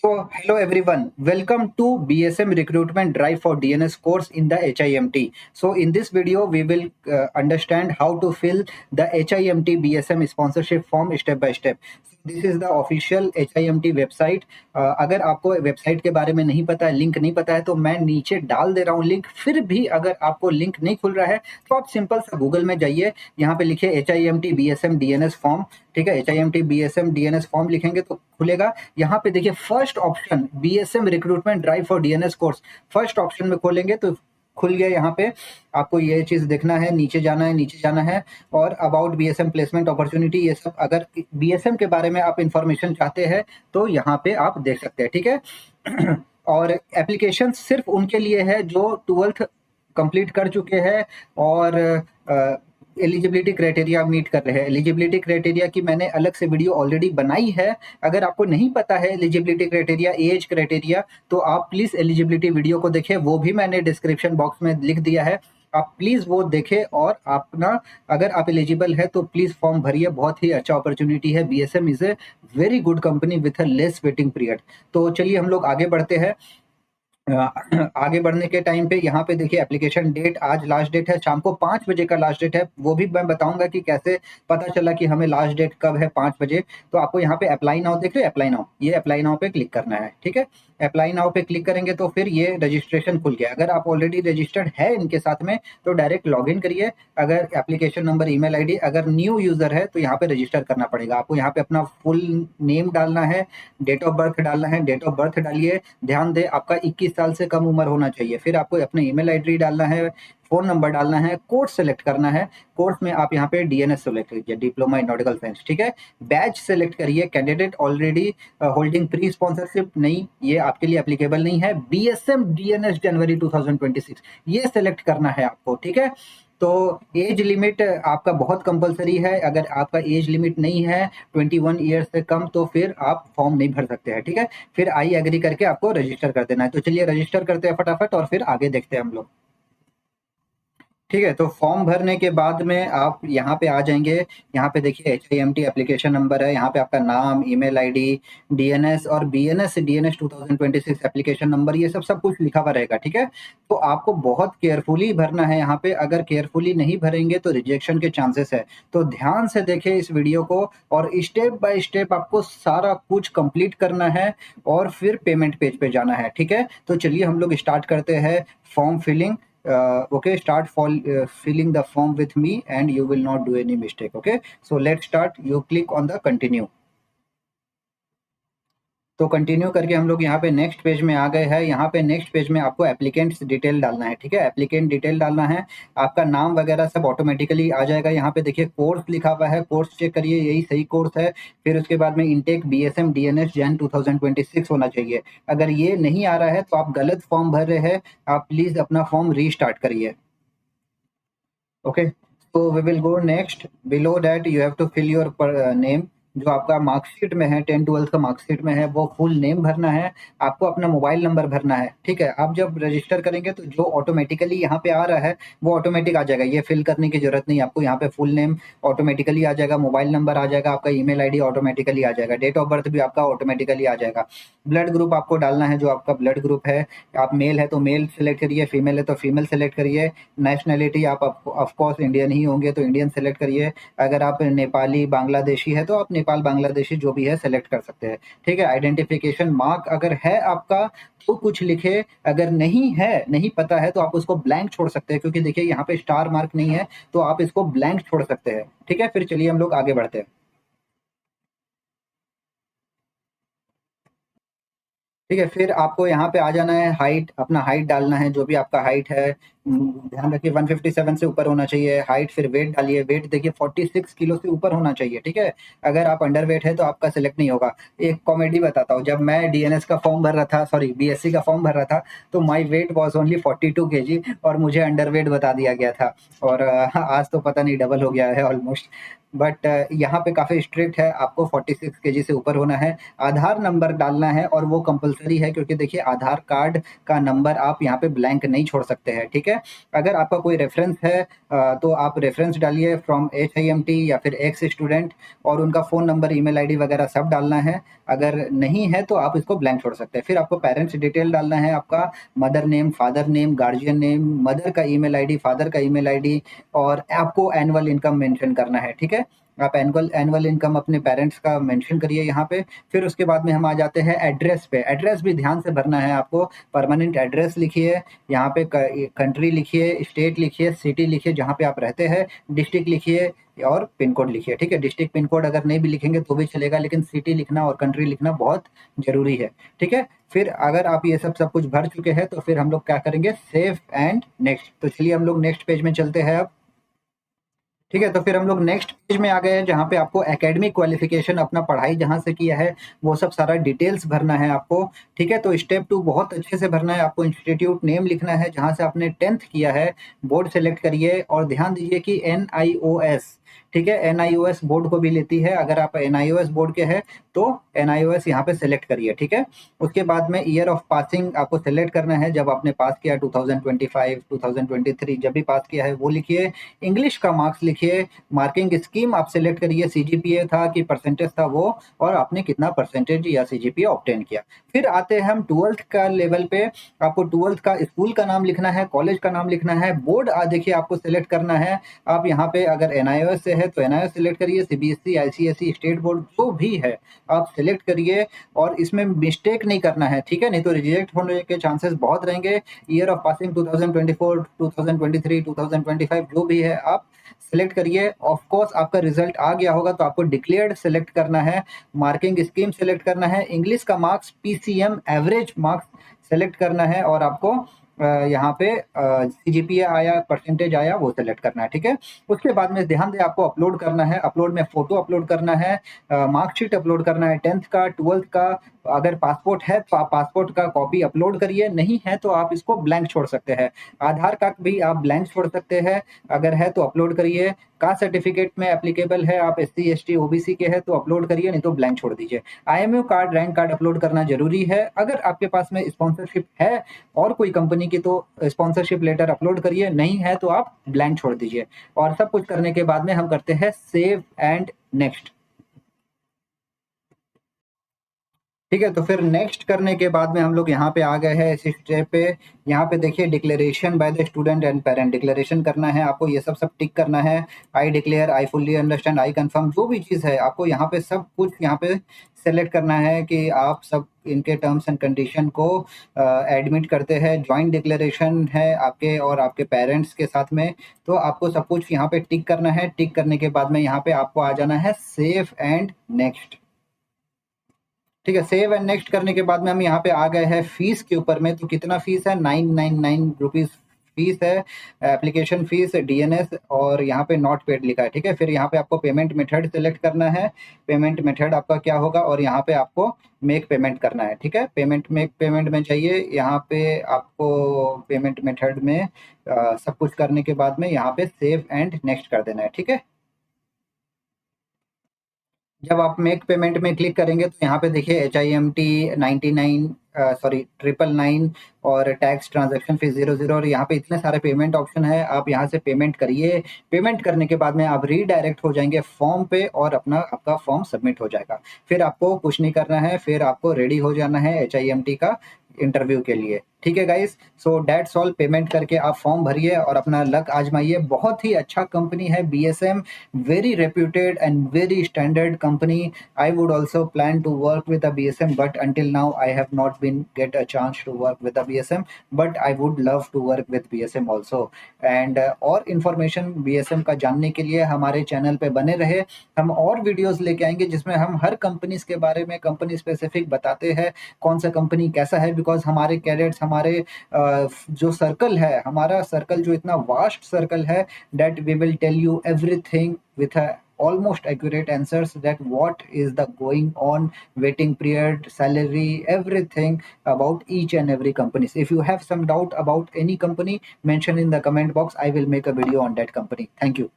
Hello everyone, welcome to BSM Recruitment Drive for DNS course in the HIMT. So, in this video, we will understand how to fill the HIMT BSM sponsorship form step by step. This is the official HIMT website. अगर आपको website के बारे में नहीं पता है, link नहीं पता है, तो मैं नीचे डाल दे रहा हूँ लिंक। फिर भी अगर आपको लिंक नहीं खुल रहा है तो आप सिंपल सा गूगल में जाइए, यहाँ पे लिखिए HIMT BSM DNS फॉर्म। ठीक है, HIMT BSM DNS फॉर्म लिखेंगे तो खुलेगा। यहाँ पे देखिए first option BSM recruitment drive for DNS course, first option में खोलेंगे तो खुल गया। यहाँ पे आपको ये चीज देखना है, नीचे जाना है और अबाउट BSM प्लेसमेंट अपॉर्चुनिटी, ये सब अगर BSM के बारे में आप इंफॉर्मेशन चाहते हैं तो यहाँ पे आप देख सकते हैं। ठीक है और एप्लीकेशन सिर्फ उनके लिए है जो 12th कंप्लीट कर चुके हैं और एलिजिबिलिटी क्राइटेरिया मीट कर रहे हैं। एलिजिबिलिटी क्राइटेरिया की मैंने अलग से वीडियो ऑलरेडी बनाई है। अगर आपको नहीं पता है एलिजिबिलिटी क्राइटेरिया, एज क्राइटेरिया, तो आप प्लीज एलिजिबिलिटी वीडियो को देखें, वो भी मैंने डिस्क्रिप्शन बॉक्स में लिख दिया है। आप प्लीज वो देखें और अपना, अगर आप एलिजिबल है तो प्लीज फॉर्म भरिए। बहुत ही अच्छा अपॉर्चुनिटी है। BSM is a very good company with a less waiting period. तो चलिए हम लोग आगे बढ़ते हैं। आगे बढ़ने के टाइम पे यहाँ पे देखिए एप्लीकेशन डेट, आज लास्ट डेट है, शाम को 5 बजे का लास्ट डेट है। वो भी मैं बताऊंगा कि कैसे पता चला कि हमें लास्ट डेट कब है, 5 बजे। तो आपको यहाँ पे अप्लाई नाउ देख रहे हैं, अप्लाई नाउ, ये अप्लाई नाउ पे क्लिक करना है। ठीक है, अप्लाई नाउ पे क्लिक करेंगे तो फिर ये रजिस्ट्रेशन खुल गया। अगर आप ऑलरेडी रजिस्टर्ड है इनके साथ में तो डायरेक्ट लॉग इन करिए। अगर एप्लीकेशन नंबर, ईमेल आईडी, अगर न्यू यूजर है तो यहाँ पे रजिस्टर करना पड़ेगा। आपको यहाँ पे अपना फुल नेम डालना है, डेट ऑफ बर्थ डालना है, डेट ऑफ बर्थ डालिए। ध्यान दे आपका 21 साल से कम उम्र होना चाहिए। फिर आपको अपने ईमेल आईडी डालना है, फोन नंबर डालना है, कोर्स सेलेक्ट करना है। कोर्स में आप यहाँ पे DNS सेलेक्ट कीजिए, डिप्लोमा इन नॉटिकल साइंस। ठीक है, बैच सेलेक्ट करिए। Candidate already holding pre sponsorship, नहीं, ये आपके लिए एप्लीकेबल नहीं है। BSM DNS जनवरी 2026 ये सेलेक्ट करना है आपको। ठीक है, तो एज लिमिट आपका बहुत कंपलसरी है। अगर आपका एज लिमिट नहीं है 21 ईयर से कम तो फिर आप फॉर्म नहीं भर सकते हैं। ठीक है, फिर आई एग्री करके आपको रजिस्टर कर देना है। तो चलिए रजिस्टर करते हैं फटाफट और फिर आगे देखते हैं हम लोग। ठीक है, तो फॉर्म भरने के बाद में आप यहाँ पे आ जाएंगे। यहाँ पे देखिए HIMT एप्लीकेशन नंबर है, यहाँ पे आपका नाम, ईमेल आईडी, DNS और DNS 2026 एप्लीकेशन नंबर, ये सब कुछ लिखा हुआ रहेगा। ठीक है, तो आपको बहुत केयरफुली भरना है यहाँ पे। अगर केयरफुली नहीं भरेंगे तो रिजेक्शन के चांसेस है। तो ध्यान से देखें इस वीडियो को और स्टेप बाय स्टेप आपको सारा कुछ कंप्लीट करना है और फिर पेमेंट पेज पे जाना है। ठीक है, तो चलिए हम लोग स्टार्ट करते हैं form filling. Okay, start filling the form with me and you will not do any mistake. Okay, so let's start. You click on the continue. तो कंटिन्यू करके हम लोग यहाँ पे नेक्स्ट पेज में आ गए हैं। यहाँ पे नेक्स्ट पेज में आपको एप्लीकेंट्स डिटेल डालना है। ठीक है, एप्लीकेंट डिटेल डालना है, आपका नाम वगैरह सब ऑटोमेटिकली आ जाएगा। यहाँ पे देखिए कोर्स लिखा हुआ है, कोर्स चेक करिए, यही सही कोर्स है। फिर उसके बाद में इनटेक BSM DNS जैन 2026 होना चाहिए। अगर ये नहीं आ रहा है तो आप गलत फॉर्म भर रहे हैं, आप प्लीज अपना फॉर्म रीस्टार्ट करिए। Okay, so we will go next. Below that you have to fill your name. जो आपका मार्कशीट में है, 10-12 का मार्कशीट में है, वो फुल नेम भरना है। आपको अपना मोबाइल नंबर भरना है। ठीक है, आप जब रजिस्टर करेंगे तो जो ऑटोमेटिकली यहाँ पे आ रहा है वो ऑटोमेटिक आ जाएगा, ये फिल करने की जरूरत नहीं। आपको यहाँ पे फुल नेम ऑटोमेटिकली आ जाएगा, मोबाइल नंबर आ जाएगा, आपका ईमेल आईडी ऑटोमेटिकली आ जाएगा, डेट ऑफ बर्थ भी आपका ऑटोमेटिकली आ जाएगा। ब्लड ग्रुप आपको डालना है, जो आपका ब्लड ग्रुप है। आप मेल है तो मेल सेलेक्ट करिए, फीमेल है तो फीमेल सेलेक्ट करिए। नेशनैलिटी आप ऑफकोर्स इंडियन ही होंगे तो इंडियन सेलेक्ट करिए। अगर आप नेपाली बांग्लादेशी है तो आप नेपाल बांग्लादेशी जो भी है सेलेक्ट कर सकते हैं। ठीक है, आइडेंटिफिकेशन मार्क अगर है आपका तो कुछ लिखे, अगर नहीं है, नहीं पता है तो आप उसको ब्लैंक छोड़ सकते हैं, क्योंकि देखिए यहाँ पे स्टार मार्क नहीं है तो आप इसको ब्लैंक छोड़ सकते हैं। ठीक है, फिर चलिए हम लोग आगे बढ़ते हैं। ठीक है, फिर आपको यहाँ पे आ जाना है, हाइट, अपना हाइट डालना है, जो भी आपका हाइट है। ध्यान रखिए 157 से ऊपर होना चाहिए हाइट। फिर वेट डालिए, वेट देखिए 46 किलो से ऊपर होना चाहिए। ठीक है, अगर आप अंडर वेट है तो आपका सिलेक्ट नहीं होगा। एक कॉमेडी बताता हूँ, जब मैं DNS का फॉर्म भर रहा था, सॉरी BSc का फॉर्म भर रहा था, तो my weight was only 42 kg और मुझे अंडर वेट बता दिया गया था। और आज तो पता नहीं डबल हो गया है ऑलमोस्ट। बट यहाँ पे काफ़ी स्ट्रिक्ट है, आपको 46 केजी से ऊपर होना है, आधार नंबर डालना है और वो कंपलसरी है, क्योंकि देखिए आधार कार्ड का नंबर आप यहाँ पे ब्लैंक नहीं छोड़ सकते हैं, ठीक है। अगर आपका कोई रेफरेंस है तो आप रेफरेंस डालिए फ्रॉम HIMT या फिर एक्स स्टूडेंट, और उनका फ़ोन नंबर, ईमेल आईडी वगैरह सब डालना है। अगर नहीं है तो आप इसको ब्लैंक छोड़ सकते हैं। फिर आपको पेरेंट्स डिटेल डालना है, आपका mother name, father name, guardian name, mother का ईमेल आईडी, फादर का ईमेल आईडी, और आपको एनुअल इनकम मेंशन करना है, ठीक है। आप एनुअल इनकम अपने पेरेंट्स का मेंशन करिए यहाँ पे। फिर उसके बाद में हम आ जाते हैं एड्रेस पे। एड्रेस भी ध्यान से भरना है आपको। परमानेंट एड्रेस लिखिए, यहाँ पे कंट्री लिखिए, स्टेट लिखिए, सिटी लिखिए जहाँ पे आप रहते हैं, डिस्ट्रिक्ट लिखिए और पिन कोड लिखिए, ठीक है। डिस्ट्रिक्ट पिन कोड अगर नहीं भी लिखेंगे तो भी चलेगा, लेकिन सिटी लिखना और कंट्री लिखना बहुत जरूरी है, ठीक है। फिर अगर आप ये सब कुछ भर चुके हैं तो फिर हम लोग क्या करेंगे, सेव एंड नेक्स्ट। तो चलिए हम लोग नेक्स्ट पेज में चलते हैं अब, ठीक है। तो फिर हम लोग नेक्स्ट पेज में आ गए हैं, जहाँ पे आपको एकेडमिक क्वालिफिकेशन, अपना पढ़ाई जहाँ से किया है वो सब सारा डिटेल्स भरना है आपको, ठीक है। तो स्टेप 2 बहुत अच्छे से भरना है आपको। इंस्टीट्यूट नेम लिखना है जहाँ से आपने 10th किया है, बोर्ड सेलेक्ट करिए और ध्यान दीजिए कि NIOS, ठीक है, NIOS बोर्ड को भी लेती है। अगर आप NIOS बोर्ड के हैं तो NIOS यहाँ पे सेलेक्ट करिए, ठीक है। उसके बाद में ईयर ऑफ पासिंग आपको सेलेक्ट करना है, जब आपने पास किया 2025, 2023 जब भी पास किया है वो लिखिए। इंग्लिश का मार्क्स लिखिए, मार्किंग स्कीम आप सेलेक्ट करिए, CGPA था कि परसेंटेज था वो, और आपने कितना परसेंटेज या CGPA ऑब्टेन किया। फिर आते हैं हम 12th का लेवल पे। आपको 12th का स्कूल का नाम लिखना है, कॉलेज का नाम लिखना है, बोर्ड देखिए आपको सेलेक्ट करना है। आप यहाँ पे अगर NIOS से है तो NIOS सेलेक्ट करिए, CBSE, ICSE, स्टेट बोर्ड जो भी है आप सेलेक्ट करिए, और इसमें मिस्टेक नहीं करना है, ठीक है, नहीं तो रिजेक्ट होने के चांसेस बहुत रहेंगे। ईयर ऑफ पासिंग 2024, 2023, 2025 जो भी है आप सेलेक्ट करिए। ऑफ कोर्स आपका रिजल्ट आ गया होगा तो आपको डिक्लेयर्ड सेलेक्ट करना है, मार्किंग स्कीम सेलेक्ट करना है, इंग्लिश का marks PCM average marks select करना है, और आपको यहाँ पे CGPA आया, परसेंटेज आया, वो सेलेक्ट करना है, ठीक है। उसके बाद में ध्यान दें आपको अपलोड करना है। अपलोड में फोटो अपलोड करना है, मार्कशीट अपलोड करना है 10th का, 12th का। अगर पासपोर्ट है तो आप पासपोर्ट का कॉपी अपलोड करिए, नहीं है तो आप इसको ब्लैंक छोड़ सकते हैं। आधार कार्ड भी आप ब्लैंक छोड़ सकते हैं, अगर है तो अपलोड करिए। कास्ट सर्टिफिकेट में एप्लीकेबल है, आप SC ST OBC के हैं तो अपलोड करिए, नहीं तो ब्लैंक छोड़ दीजिए। IMU card, rank card upload करना जरूरी है। अगर आपके पास में स्पॉन्सरशिप है और कोई कंपनी की तो स्पॉन्सरशिप लेटर अपलोड करिए, नहीं है तो आप ब्लैंक छोड़ दीजिए। और सब कुछ करने के बाद में हम करते हैं सेव एंड नेक्स्ट, ठीक है। तो फिर नेक्स्ट करने के बाद में हम लोग यहाँ पे आ गए हैं इस स्टेप पे। यहाँ पे देखिए declaration by the student and parent, declaration करना है आपको, ये सब टिक करना है। I declare, I fully understand, I confirm, जो भी चीज़ है आपको यहाँ पे सब कुछ यहाँ पे सेलेक्ट करना है कि आप सब इनके टर्म्स एंड कंडीशन को एडमिट करते हैं। ज्वाइंट डिक्लेरेशन है आपके और आपके पेरेंट्स के साथ में, तो आपको सब कुछ यहाँ पे टिक करना है। टिक करने के बाद में यहाँ पे आपको आ जाना है सेव एंड नेक्स्ट, ठीक है। सेव एंड नेक्स्ट करने के बाद में हम यहाँ पे आ गए हैं फीस के ऊपर में। तो कितना फीस है, 999 रुपीज फीस है, एप्लीकेशन फीस, DNS, और यहाँ पे नॉट पेड लिखा है, ठीक है। फिर यहाँ पे आपको पेमेंट मेथड सेलेक्ट करना है, पेमेंट मेथड आपका क्या होगा, और यहाँ पे आपको मेक पेमेंट करना है, ठीक है। मेक पेमेंट में चाहिए, यहाँ पे आपको पेमेंट मेथड में सब कुछ करने के बाद में यहाँ पे सेव एंड नेक्स्ट कर देना है, ठीक है। जब आप मेक पेमेंट में क्लिक करेंगे तो यहाँ पे देखिए HIMT 99, सॉरी 999, और टैक्स ट्रांजैक्शन फीस 00, और यहाँ पे इतने सारे पेमेंट ऑप्शन है। आप यहाँ से पेमेंट करिए। पेमेंट करने के बाद में आप रीडायरेक्ट हो जाएंगे फॉर्म पे, और आपका फॉर्म सबमिट हो जाएगा। फिर आपको कुछ नहीं करना है, फिर आपको रेडी हो जाना है HIMT का इंटरव्यू के लिए, ठीक है guys. So that's all, payment करके आप फॉर्म भरिए और अपना लक आजमाइए। बहुत ही अच्छा कंपनी है BSM, very reputed and very standard company. I would also plan to work with a BSM, but until now I have not been get a chance to work with a BSM, but I would love to work with BSM also. And और information BSM का जानने के लिए हमारे channel पे बने रहे। हम और वीडियोस लेके आएंगे जिसमें हम हर कंपनीज के बारे में, कंपनी स्पेसिफिक बताते हैं कौन सा कंपनी कैसा है। बिकॉज हमारे कैडेट्स, हमारे जो सर्कल है, हमारा सर्कल जो इतना वास्ट सर्कल है, that we will tell you everything with a almost accurate answers, that what is the going on, waiting period, salary, everything about each and every companies. If you have some doubt about any company, mention in the comment box, I will make a video on that company. Thank you.